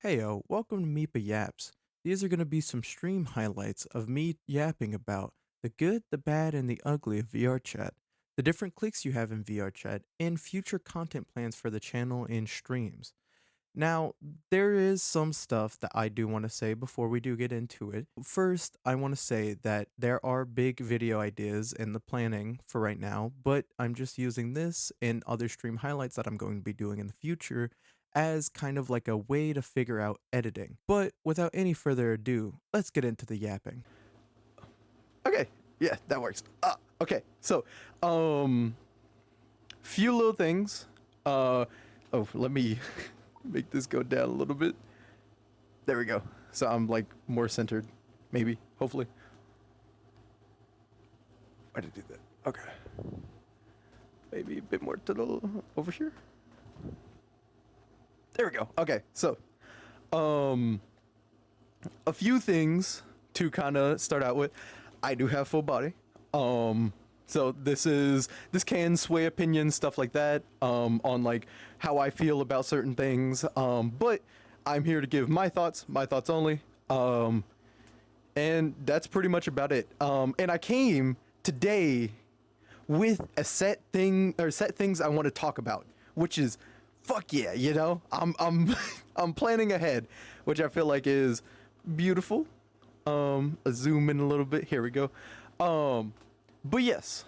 Heyo, welcome to Meepa Yaps. These are going to be some stream highlights of me yapping about the good, the bad, and the ugly of VRChat, the different cliques you have in VRChat, and future content plans for the channel and streams. Now, there is some stuff that I do want to say before we do get into it. First, I want to say that there are big video ideas in the planning for right now, but I'm just using this and other stream highlights that I'm going to be doing in the future as kind of like a way to figure out editing. But without any further ado, let's get into the yapping. Okay, yeah, that works. Okay, so, few little things. Let me make this go down a little bit. There we go. So I'm like more centered, maybe, hopefully. Why did I do that? Okay. Maybe a bit more to the over here. There we go. Okay, so, a few things to kind of start out with. I do have full body. So this can sway opinions, stuff like that, on like how I feel about certain things. But I'm here to give my thoughts only. And that's pretty much about it. And I came today with a set things I want to talk about, which is fuck yeah, you know? I'm planning ahead, which I feel like is beautiful. Zoom in a little bit. Here we go. But yes,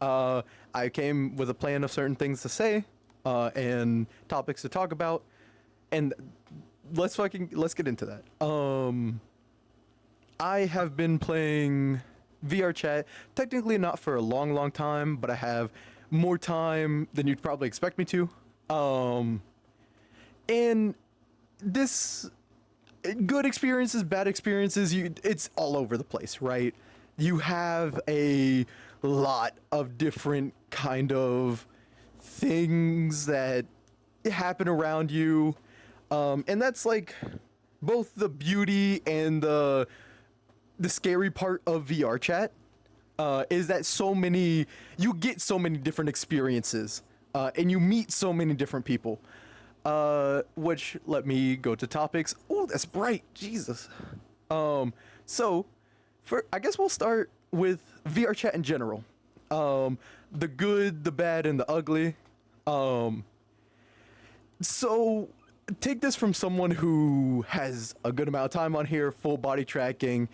I came with a plan of certain things to say, and topics to talk about, and let's get into that. I have been playing VRChat, technically not for a long time, but I have more time than you'd probably expect me to. And this good experiences, bad experiences, it's all over the place, right? You have a lot of different kind of things that happen around you. And that's like both the beauty and the scary part of VRChat, is that you get so many different experiences, and you meet so many different people. Which, let me go to topics. Oh, that's bright, Jesus. So, I guess we'll start with VRChat in general. The good, the bad, and the ugly. So, take this from someone who has a good amount of time on here, full body tracking.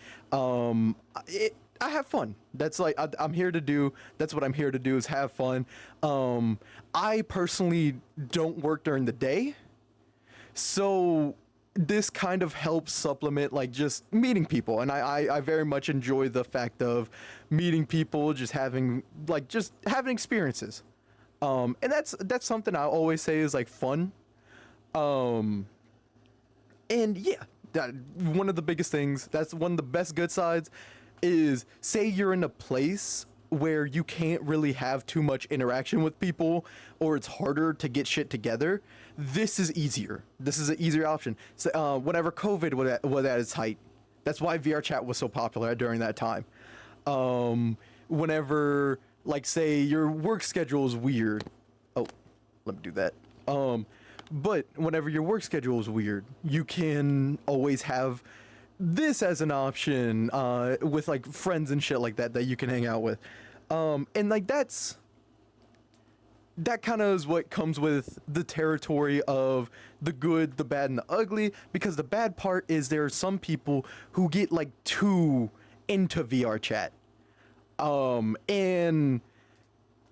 I have fun. That's like I'm here to do. That's what I'm here to do, is have fun. I personally don't work during the day, so this kind of helps supplement like just meeting people, and I very much enjoy the fact of meeting people, just having experiences. And that's something I always say is like fun. And yeah, that one of the biggest things, that's one of the best good sides, is say you're in a place where you can't really have too much interaction with people, or it's harder to get shit together. This is easier. This is an easier option. So, whenever COVID was at its height, that's why VRChat was so popular during that time. Whenever, like, say your work schedule is weird. Oh, let me do that. But whenever your work schedule is weird, you can always have this as an option, with like friends and shit like that you can hang out with. And like that kind of is what comes with the territory of the good, the bad, and the ugly, because the bad part is there are some people who get like too into VRChat. And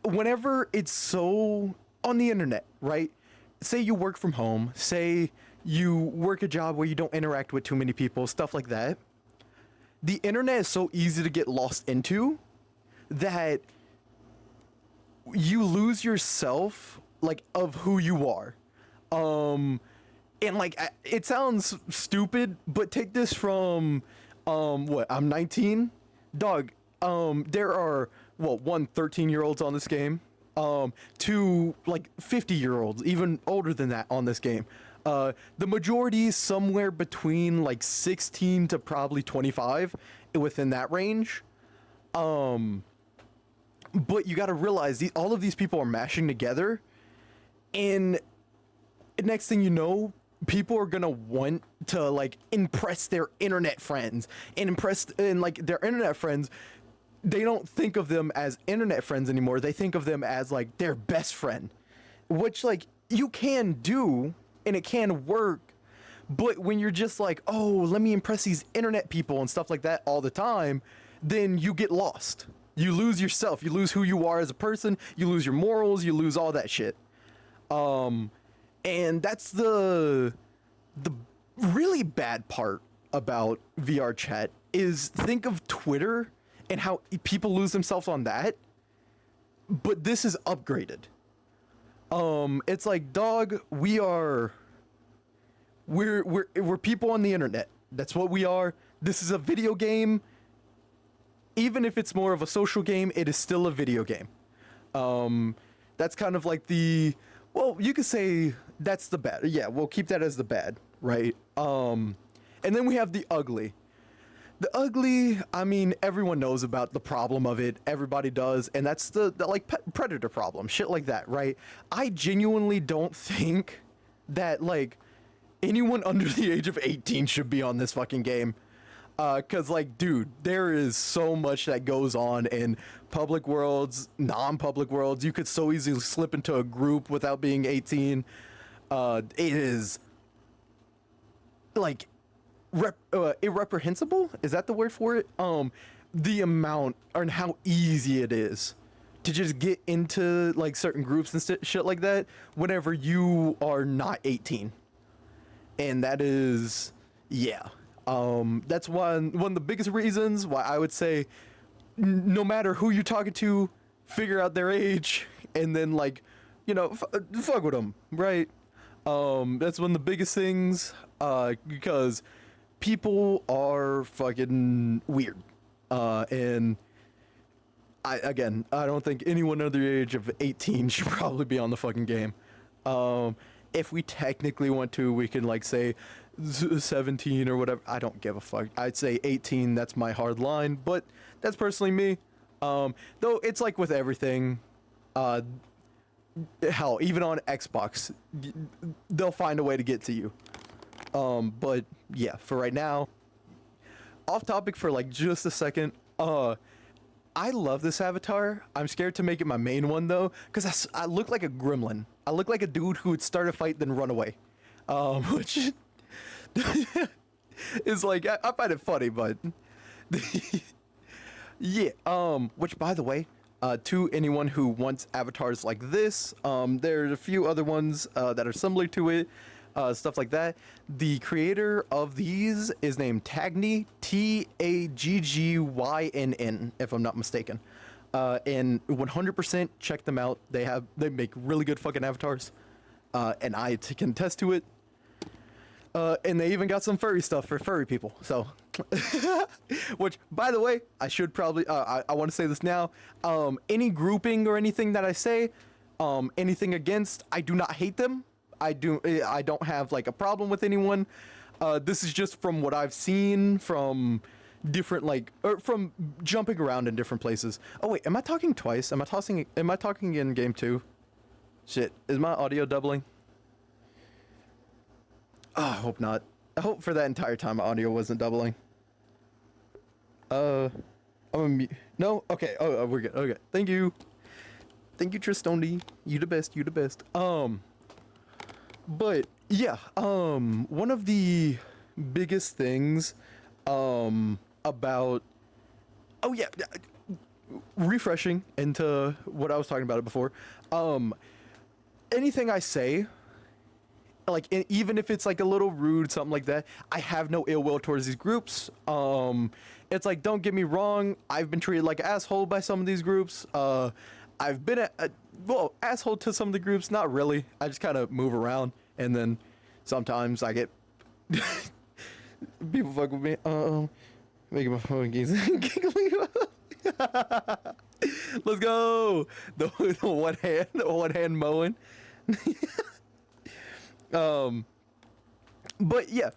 whenever it's so on the internet, right? Say you work from home, say you work a job where you don't interact with too many people, stuff like that. The internet is so easy to get lost into that you lose yourself, like, of who you are. And like, it sounds stupid, but take this from, I'm 19? Dog, there are, 13-year-olds on this game, to like 50-year-olds, even older than that on this game. The majority is somewhere between like 16 to probably 25, within that range. But you got to realize all of these people are mashing together, and next thing you know, people are gonna want to like impress their internet friends and like their internet friends, they don't think of them as internet friends anymore. They think of them as like their best friend, which like you can do and it can work. But when you're just like, oh, let me impress these internet people and stuff like that all the time, then you get lost. You lose yourself. You lose who you are as a person. You lose your morals. You lose all that shit. And that's the really bad part about VRChat is think of Twitter and how people lose themselves on that. But this is upgraded. It's like, dog, we're people on the internet. That's what we are. This is a video game. Even if it's more of a social game, it is still a video game. That's kind of like well, you could say that's the bad. Yeah, we'll keep that as the bad, right? And then we have the ugly. The ugly, I mean, everyone knows about the problem of it. Everybody does, and that's the like predator problem, shit like that, right? I genuinely don't think that like anyone under the age of 18 should be on this fucking game. Cause like, dude, there is so much that goes on in public worlds, non-public worlds. You could so easily slip into a group without being 18. It is like irreprehensible. Is that the word for it? The amount and how easy it is to just get into like certain groups and shit like that whenever you are not 18. And that is, yeah. That's one of the biggest reasons why I would say no matter who you're talking to, figure out their age and then like, you know, fuck with them, right? That's one of the biggest things, because people are fucking weird. And I don't think anyone under the age of 18 should probably be on the fucking game. If we technically want to, we can like say 17 or whatever. I don't give a fuck. I'd say 18. That's my hard line, but that's personally me. Though it's like with everything, hell, even on Xbox, they'll find a way to get to you. But yeah, for right now, off topic for like just a second. I love this avatar. I'm scared to make it my main one though, because I look like a gremlin. I look like a dude who would start a fight then run away. Which is like, I find it funny, but yeah. Which by the way, to anyone who wants avatars like this, there's a few other ones that are similar to it. Stuff like that. The creator of these is named Taggynn, Taggynn, if I'm not mistaken. And 100% check them out. They make really good fucking avatars, and I can attest to it. And they even got some furry stuff for furry people. So, which by the way, I should probably I want to say this now. Any grouping or anything that I say, anything against, I do not hate them. I don't have like a problem with anyone. This is just from what I've seen from different from jumping around in different places. Oh wait, am I talking twice? Am I talking in game 2? Shit, is my audio doubling? Oh, I hope not. I hope for that entire time my audio wasn't doubling. I'm a mute. No? Okay. Oh, we're good. Okay. Thank you. Thank you, Tristoni. You the best. You the best. But yeah, one of the biggest things about refreshing into what I was talking about it before. Anything I say, like even if it's like a little rude, something like that, I have no ill will towards these groups. It's like, don't get me wrong, I've been treated like an asshole by some of these groups. I've been asshole to some of the groups, not really. I just kind of move around, and then sometimes I get people fuck with me. Making my phone giggly. Let's go. The one hand mowing. But yeah,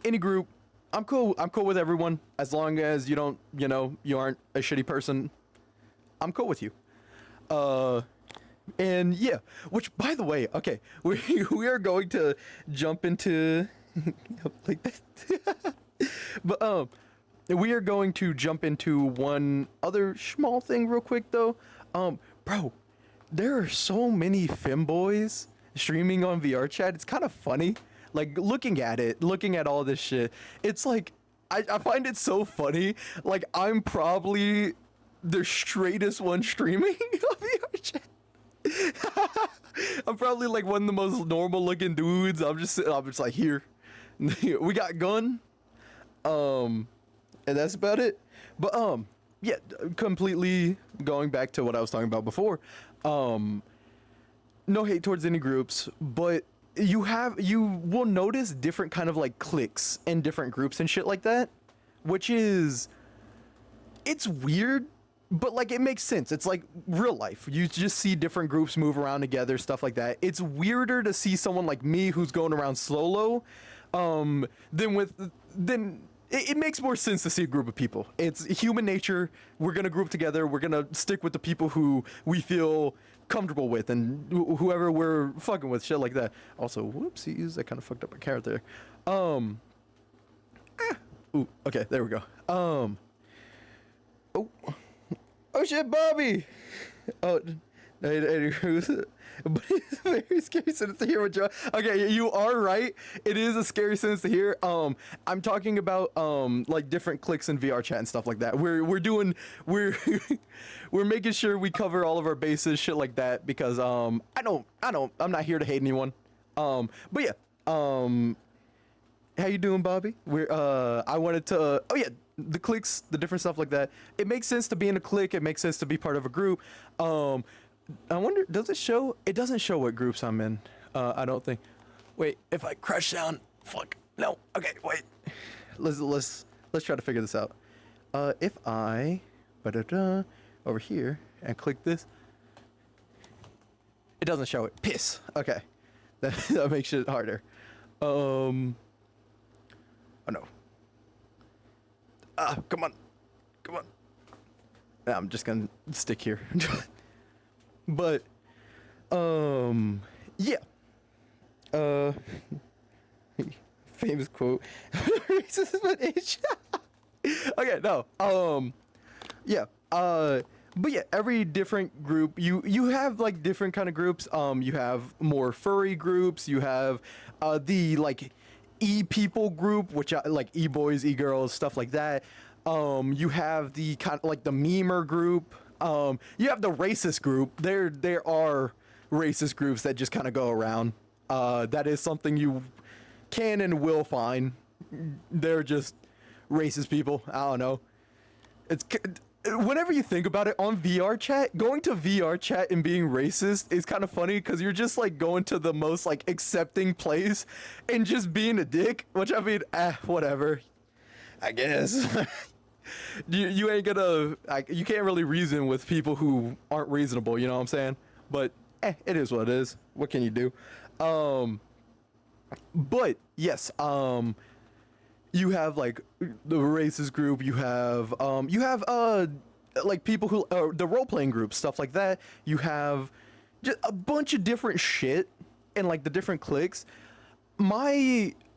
any group, I'm cool with everyone as long as you don't, you aren't a shitty person. I'm cool with you. And yeah, which by the way, okay, we are going to jump into like that. But we are going to jump into one other small thing real quick though. Bro, there are so many femboys streaming on VRChat. It's kind of funny. Like looking at it, looking at all this shit. It's like I find it so funny. Like I'm probably the straightest one streaming on VRChat. I'm probably like one of the most normal looking dudes. I'm just like here. We got gun. And that's about it. But yeah, completely going back to what I was talking about before. No hate towards any groups, but you will notice different kind of like cliques and different groups and shit like that, which is it's weird, but like it makes sense. It's like real life. You just see different groups move around together, stuff like that. It's weirder to see someone like me who's going around solo, than it makes more sense to see a group of people. It's human nature. We're gonna group together. We're gonna stick with the people who we feel comfortable with, and whoever we're fucking with, shit like that. Also, whoopsies, I kind of fucked up a character. Ooh, okay, there we go. Oh, oh shit, Bobby. Oh, but it's a very scary sentence to hear what you. Okay, you are right. It is a scary sentence to hear. I'm talking about like different cliques in VRChat and stuff like that. We're doing we're we're making sure we cover all of our bases, shit like that. Because I'm not here to hate anyone. But yeah. How you doing, Bobby? I wanted to. Oh yeah, the cliques, the different stuff like that. It makes sense to be in a clique. It makes sense to be part of a group. I wonder, does it show? It doesn't show what groups I'm in. I don't think. Wait, if I crash down, fuck. No. Okay, wait. Let's try to figure this out. If I, over here and click this, it doesn't show it. Piss. Okay, that makes it harder. Oh no. Come on. Nah, I'm just gonna stick here. But, yeah. Famous quote. Racism and age. Okay, no. Yeah. But yeah, every different group, you have like different kind of groups. You have more furry groups. You have the like e-people group, which like e-boys, e-girls, stuff like that. You have the kind of like the memer group. You have the racist group. There are racist groups that just kind of go around. That is something you can and will find. They're just racist people. I don't know. It's whenever you think about it on VRChat, going to VRChat and being racist is kind of funny because you're just like going to the most like accepting place and just being a dick. Which I mean, whatever. I guess. You ain't gonna you can't really reason with people who aren't reasonable, you know what I'm saying? But it is what it is. What can you do? But yes, you have like the racist group, you have like people who the role-playing group, stuff like that. You have just a bunch of different shit and like the different cliques.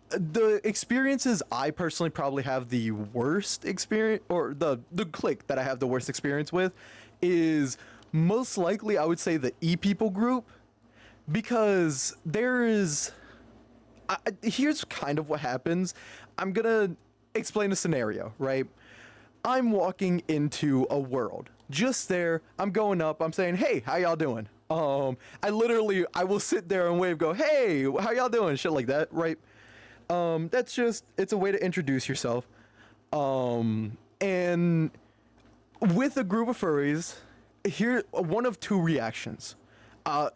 The experiences I personally probably have the worst experience, or the clique that I have the worst experience with, is most likely I would say the e-people group, because there is here's kind of what happens. I'm gonna explain a scenario, right? I'm walking into a world. Just there, I'm going up, I'm saying, hey, how y'all doing? I will sit there and wave, go, hey, how y'all doing? Shit like that, right? That's just, it's a way to introduce yourself. And with a group of furries, here, one of two reactions.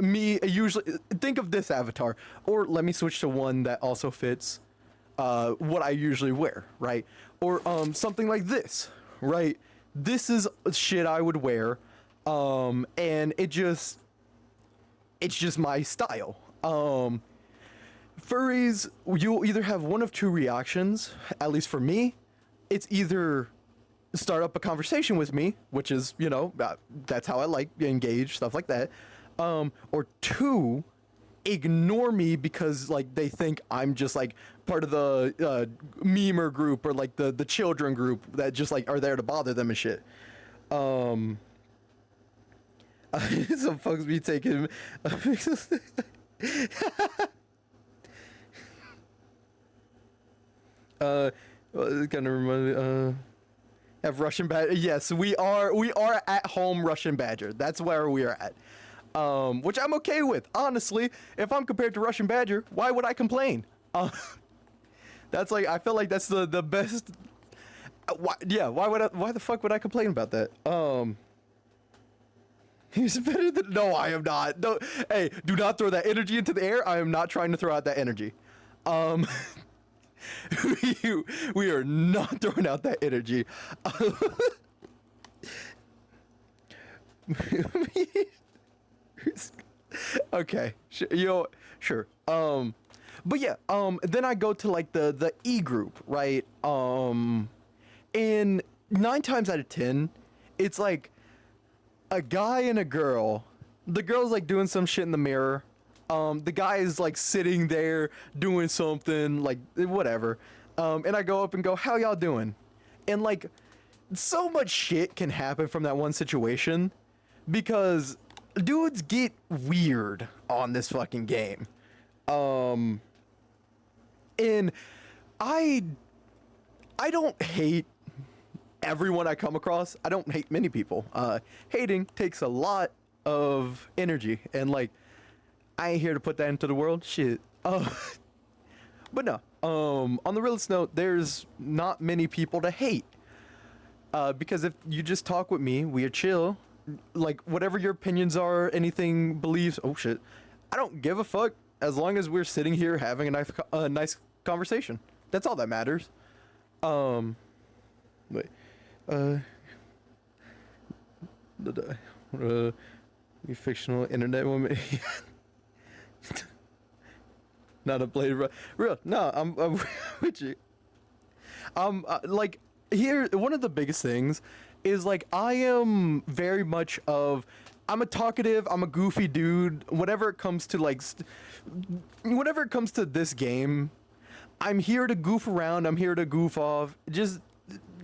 Me, usually, think of this avatar, or let me switch to one that also fits, what I usually wear, right? Or, something like this, right? This is shit I would wear, and it's just my style. Furries, you'll either have one of two reactions, at least for me. It's either start up a conversation with me, which is, that's how I like to engage, stuff like that. Or two, ignore me because like they think I'm just like part of the memer group or like the children group that just like are there to bother them and shit. Some folks be taking well, it kind of remind me have Russian Badger. Yes, we are at home Russian Badger. That's where we are at. Which I'm okay with. Honestly, if I'm compared to Russian Badger, why would I complain? That's like I feel like that's the best. Why the fuck would I complain about that? He's better than. No, I am not. No, hey, do not throw that energy into the air. I am not trying to throw out that energy. Um, we are not throwing out that energy. Okay, sure. But yeah, then I go to like the E group, right? And 9 times out of 10, it's like a guy and a girl. The girl's like doing some shit in the mirror. The guy is like sitting there doing something, like whatever. And I go up and go, "How y'all doing?" And like, so much shit can happen from that one situation because dudes get weird on this fucking game. And I don't hate everyone I come across. I don't hate many people. Hating takes a lot of energy, and like, I ain't here to put that into the world. Shit. But no. On the realest note, there's not many people to hate. Because if you just talk with me, we are chill. Like, whatever your opinions are, anything, beliefs, oh shit. I don't give a fuck as long as we're sitting here having a nice conversation. That's all that matters. Wait. You fictional internet woman. Not a blade. Real. No, I'm with you. Like, here, one of the biggest things is like I am very much of I'm a talkative, I'm a goofy dude. Whenever it comes to like whenever it comes to this game, I'm here to goof around, I'm here to goof off, just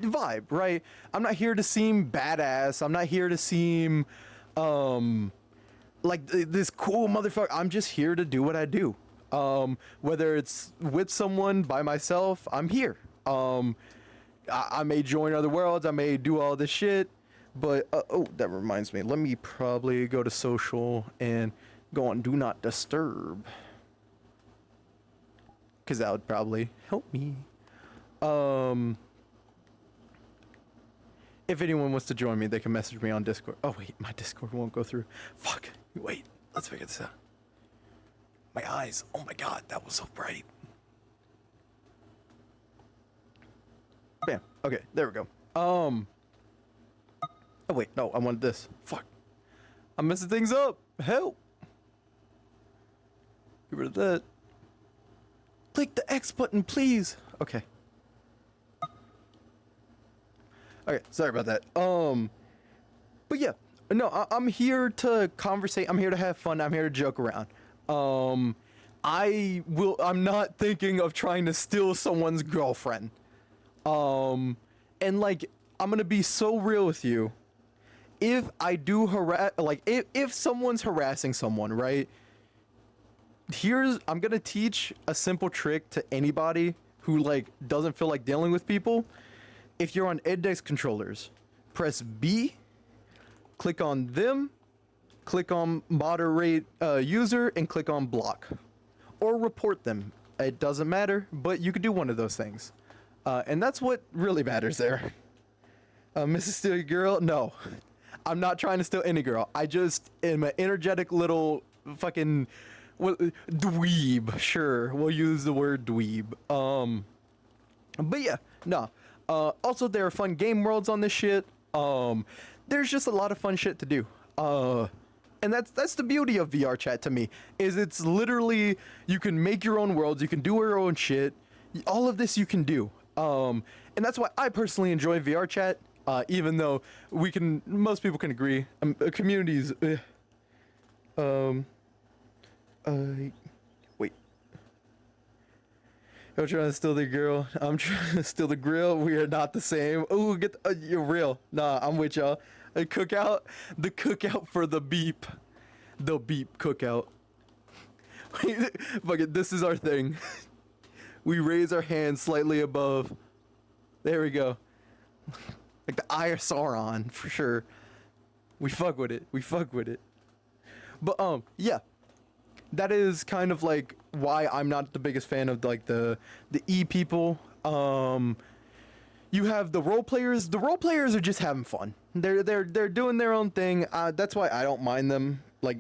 vibe, right? I'm not here to seem badass. I'm not here to seem like this cool motherfucker. I'm just here to do what I do. Whether it's with someone, by myself, I'm here. I may join other worlds, I may do all this shit, but oh, that reminds me. Let me probably go to social and go on do not disturb, because that would probably help me. If anyone wants to join me, they can message me on Discord. Oh wait, my Discord won't go through. Fuck. Wait, let's figure this out. My eyes. Oh my god, that was so bright. Bam. Okay, there we go. Oh wait, no, I wanted this. Fuck. I'm messing things up. Help. Get rid of that. Click the X button, please. Okay. Okay, sorry about that. But yeah, no, I'm here to conversate. I'm here to have fun. I'm here to joke around. I'm not thinking of trying to steal someone's girlfriend. And like, I'm gonna be so real with you. If I do if someone's harassing someone, right? I'm gonna teach a simple trick to anybody who like doesn't feel like dealing with people. If you're on index controllers, press B, click on them, click on moderate user, and click on block. Or report them. It doesn't matter, but you could do one of those things. And that's what really matters there. Mrs. Steal Your Girl? No. I'm not trying to steal any girl. I just am an energetic little fucking dweeb. Sure, we'll use the word dweeb. But yeah, no. Also, there are fun game worlds on this shit. There's just a lot of fun shit to do. And that's the beauty of VRChat to me, is it's literally, you can make your own worlds, you can do your own shit. All of this you can do. And that's why I personally enjoy VRChat, even though most people can agree, communities, Um, wait. I'm trying to steal the girl. I'm trying to steal the grill. We are not the same. Ooh, get you're real. Nah, I'm with y'all. A cookout, the cookout for the beep cookout. Fuck it, this is our thing. We raise our hands slightly above. There we go. Like the Eye of Sauron for sure. We fuck with it. We fuck with it. But yeah, that is kind of like why I'm not the biggest fan of like the E people. You have the role players. The role players are just having fun. They're doing their own thing. That's why I don't mind them. Like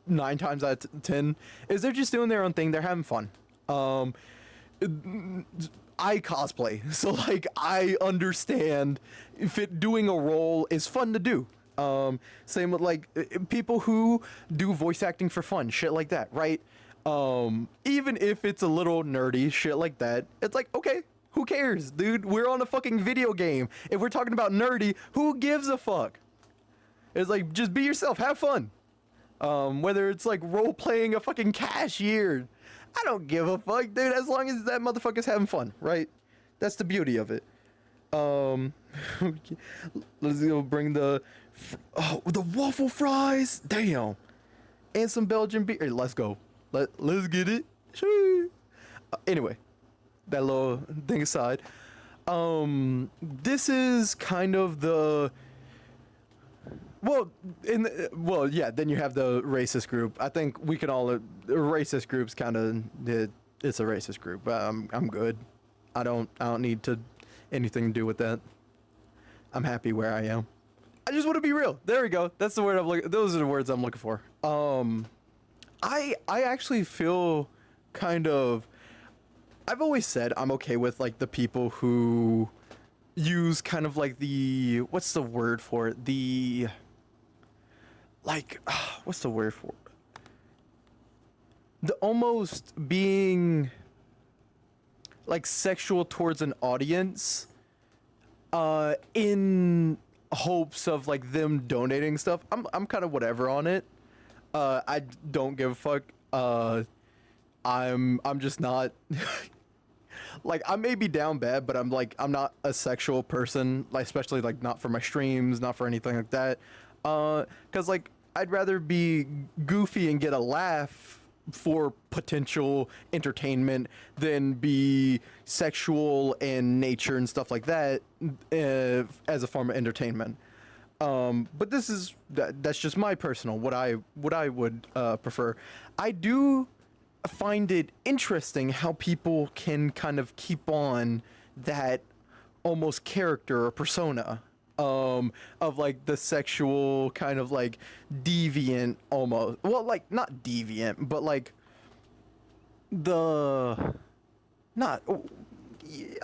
9 times out of 10 is they're just doing their own thing. They're having fun. I cosplay, so like I understand if doing a role is fun to do. Same with like people who do voice acting for fun, shit like that, right? Even if it's a little nerdy, shit like that, it's like, okay, who cares, dude? We're on a fucking video game. If we're talking about nerdy, who gives a fuck? It's like, just be yourself, have fun. Whether it's like role playing a fucking cashier, I don't give a fuck, dude, as long as that motherfucker's having fun, right? That's the beauty of it. Let's go bring the waffle fries, damn, and some Belgian beer. Hey, let's go. Let's get it. Anyway, that little thing aside, this is kind of the yeah. Then you have the racist group. I think we can all racist groups kind of it's a racist group. I'm good. I don't need to anything to do with that. I'm happy where I am. I just want to be real. There we go. That's the word I'm looking. Those are the words I'm looking for. I actually feel kind of. I've always said I'm okay with like the people who use kind of like the what's the word for it? The like what's the word for it? The almost being like sexual towards an audience in hopes of like them donating stuff. I'm kind of whatever on it. I don't give a fuck. I'm just not like I may be down bad, but I'm not a sexual person, like especially like not for my streams, not for anything like that. Cuz like I'd rather be goofy and get a laugh for potential entertainment than be sexual in nature and stuff like that as a form of entertainment. But that's just my personal what I would prefer. I do find it interesting how people can kind of keep on that almost character or persona of like the sexual kind of like deviant almost, well, like not deviant but like the not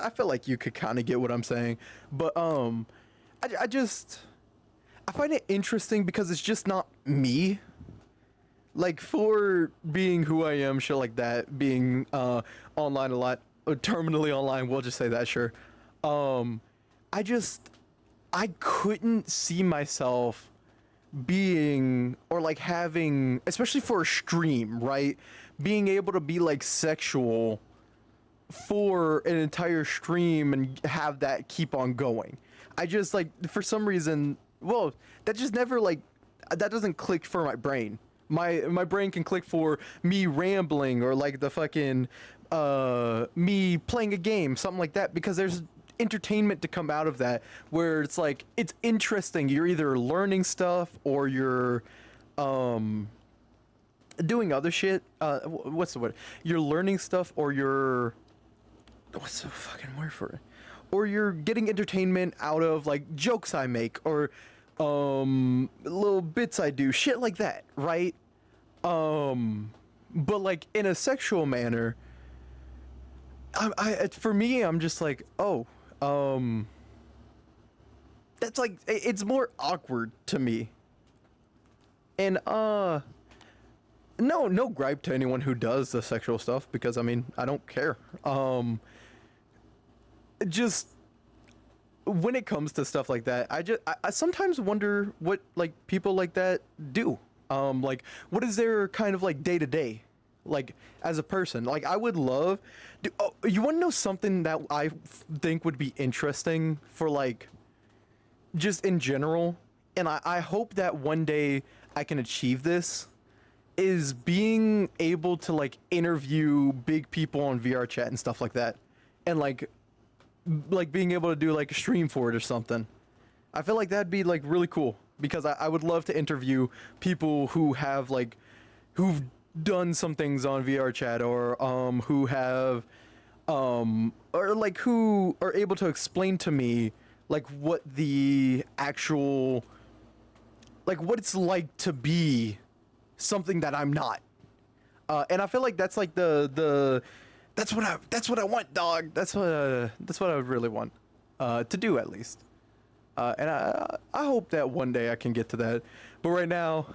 I feel like you could kind of get what I'm saying, but I find it interesting because it's just not me. Like for being who I am, shit like that, being online a lot, or terminally online, we'll just say that, sure. I just I couldn't see myself being or like having, especially for a stream, right? Being able to be like sexual for an entire stream and have that keep on going. I just like for some reason, well, that just never like that doesn't click for my brain. My brain can click for me rambling or like the fucking me playing a game, something like that, because there's entertainment to come out of that where it's like it's interesting. You're either learning stuff or you're doing other shit. What's the word? You're learning stuff or you're what's the fucking word for it? Or you're getting entertainment out of like jokes I make or little bits I do, shit like that, right? But like in a sexual manner, for me, I'm just like, oh, that's like it's more awkward to me. And no gripe to anyone who does the sexual stuff because I mean I don't care. Just when it comes to stuff like that, I sometimes wonder what like people like that do. Like, what is their kind of like day to day, like as a person? Like, I would love. You want to know something that I think would be interesting for like just in general, and I hope that one day I can achieve this. Is being able to like interview big people on VRChat and stuff like that, and like being able to do like a stream for it or something. I feel like that'd be like really cool because I would love to interview people who have like who've done some things on VRChat or who have or like who are able to explain to me like what the actual like what it's like to be something that I'm not. And I feel like that's like the that's what I want, dog. That's what I would really want to do at least. And I hope that one day I can get to that. But right now,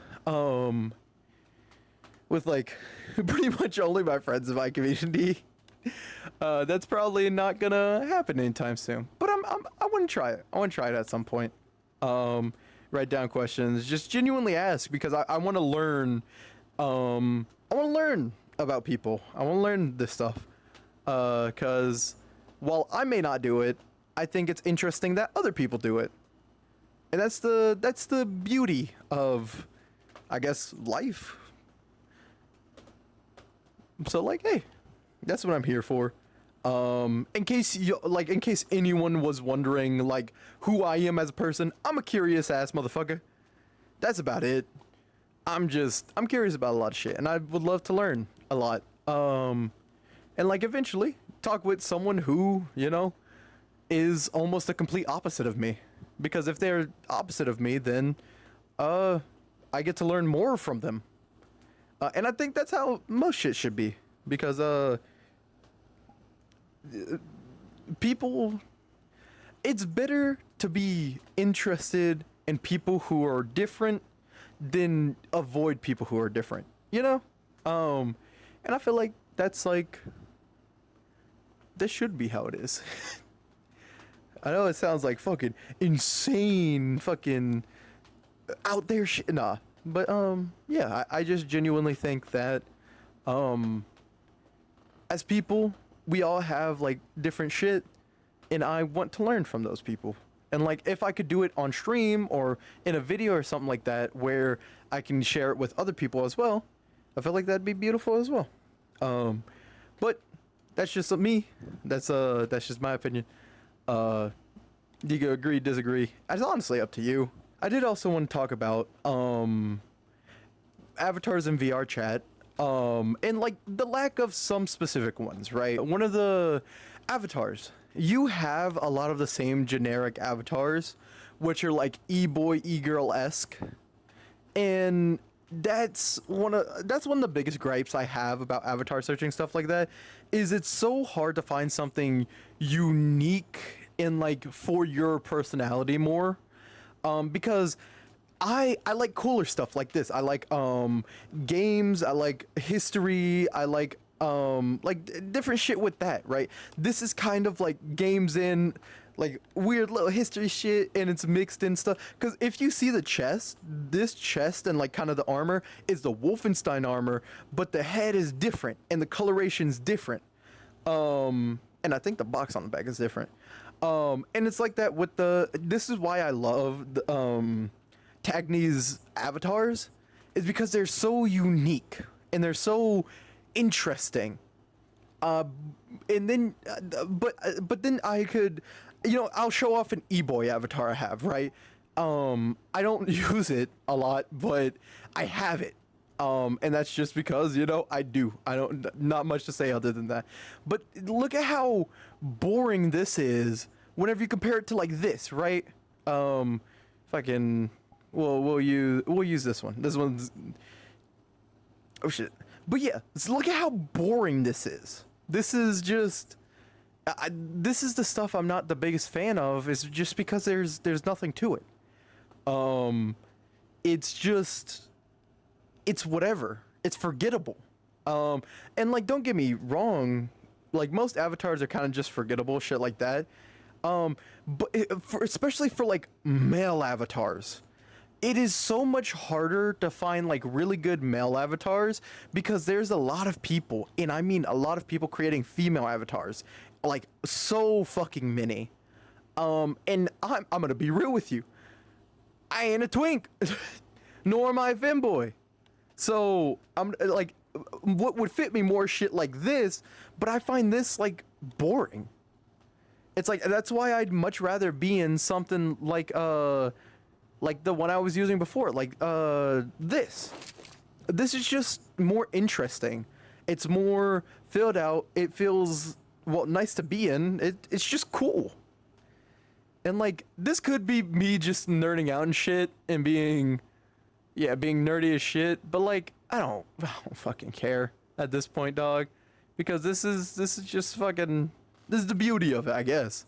with like pretty much only my friends in my community, that's probably not gonna happen anytime soon. But I want to try it. I want to try it at some point. Write down questions, just genuinely ask because I want to learn. I want to learn about people. I want to learn this stuff. Because while I may not do it, I think it's interesting that other people do it. And that's the beauty of, I guess, life. So like, hey, that's what I'm here for. In case in case anyone was wondering like who I am as a person, I'm a curious ass motherfucker. That's about it. I'm curious about a lot of shit and I would love to learn a lot. And like eventually talk with someone who, you know, is almost a complete opposite of me. Because if they're opposite of me, then I get to learn more from them. And I think that's how most shit should be. Because people, it's better to be interested in people who are different than avoid people who are different, you know? And I feel like that's like, this should be how it is. I know it sounds like fucking insane, fucking out there shit, nah. But, yeah, I just genuinely think that, as people, we all have like different shit and I want to learn from those people. And like if I could do it on stream or in a video or something like that where I can share it with other people as well, I feel like that'd be beautiful as well. But that's just me. That's just my opinion. You can agree, disagree. It's honestly up to you. I did also want to talk about avatars in VRChat. And like the lack of some specific ones, right? One of the avatars, you have a lot of the same generic avatars, which are like e-boy, e-girl-esque. And that's one of the biggest gripes I have about avatar searching stuff like that, is it's so hard to find something unique and like for your personality more. Because I like cooler stuff like this. I like games, I like history, I like different shit with that, right? This is kind of like games in like weird little history shit and it's mixed in stuff. Cause if you see the chest, this chest and like kind of the armor is the Wolfenstein armor, but the head is different and the coloration's different. And I think the box on the back is different. And it's like that with this is why I love the Tagne's avatars, is because they're so unique and they're so interesting. And then, but then I could, you know, I'll show off an e-boy avatar I have, right? I don't use it a lot, but I have it. And that's just because, you know, I don't, not much to say other than that. But look at how boring this is whenever you compare it to like this, right? Fucking, well, we'll use this one. This one's, oh shit. But yeah, so look at how boring this is. This is just, this is the stuff I'm not the biggest fan of, is just because there's nothing to it. It's just, it's whatever. It's forgettable. And like, don't get me wrong, like most avatars are kind of just forgettable, shit like that. But especially for like male avatars, it is so much harder to find like really good male avatars because there's a lot of people, and I mean a lot of people creating female avatars, like so fucking many. And I'm gonna be real with you. I ain't a twink, nor am I a femboy. So I'm like, what would fit me more shit like this, but I find this like boring. It's like that's why I'd much rather be in something like the one I was using before, like this. This is just more interesting. It's more filled out. It feels well nice to be in. It's just cool. And like this could be me just nerding out and shit and being yeah, being nerdy as shit, but like I don't fucking care at this point, dog. Because this is just fucking this is the beauty of it, I guess.